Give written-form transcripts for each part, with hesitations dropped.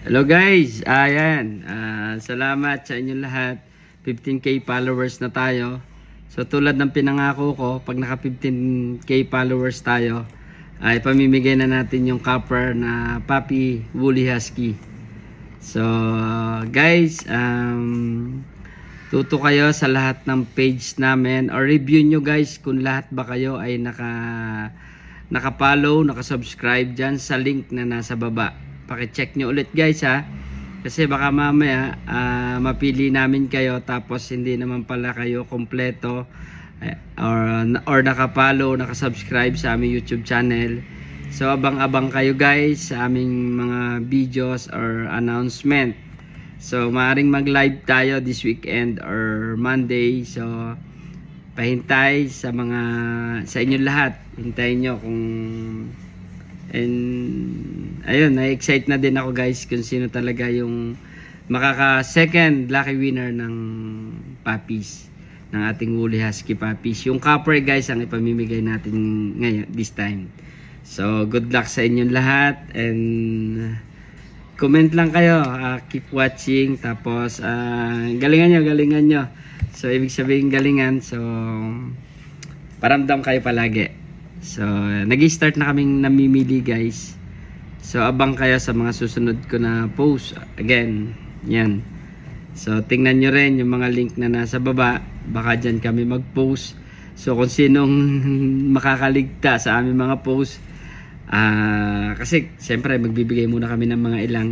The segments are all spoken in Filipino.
Hello guys, ayan, salamat sa inyong lahat. 15k followers na tayo. So tulad ng pinangako ko, pag naka 15k followers tayo, ay pamimigay na natin yung copper na puppy woolly husky. So guys, tuto kayo sa lahat ng page namin, or review nyo guys kung lahat ba kayo ay naka-follow, naka-subscribe dyan sa link na nasa baba. Paki-check nyo ulit guys ha, kasi baka mamaya mapili namin kayo tapos hindi naman pala kayo kompleto or naka-follow, naka-subscribe sa aming YouTube channel. So abang-abang kayo guys sa aming mga videos or announcement. So maaring mag-live tayo this weekend or Monday. So pahintay sa inyong lahat. Hintayin nyo kung ayun, na-excite na din ako guys kung sino talaga yung makaka-second lucky winner ng puppies, ng ating woolly husky puppies. Yung copper guys ang ipamimigay natin ngayon, this time. So good luck sa inyong lahat, and comment lang kayo, keep watching, tapos galingan nyo. So ibig sabihin galingan, so paramdam kayo palagi. So nag-start na kaming namimili guys. So abang kayo sa mga susunod ko na post. Again, yan. So tingnan nyo rin yung mga link na nasa baba. Baka dyan kami mag-post. So kung sinong makakaligtas sa aming mga post, kasi siyempre magbibigay muna kami ng mga ilang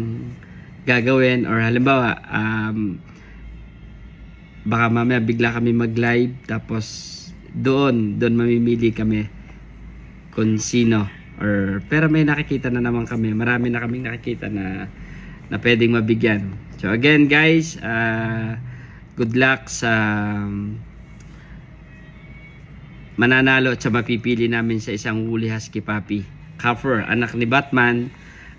gagawin, or halimbawa baka mamaya bigla kami mag-live, tapos doon mamimili kami kung sino, pero may nakikita na naman kami, marami na kaming nakikita na pwedeng mabigyan. So again guys, good luck sa mananalo at sa mapipili namin sa isang woolly husky puppy copper, anak ni Batman,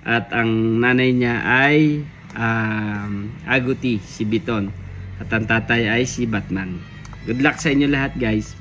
at ang nanay niya ay Aguti, si Biton, at ang tatay ay si Batman. Good luck sa inyo lahat guys.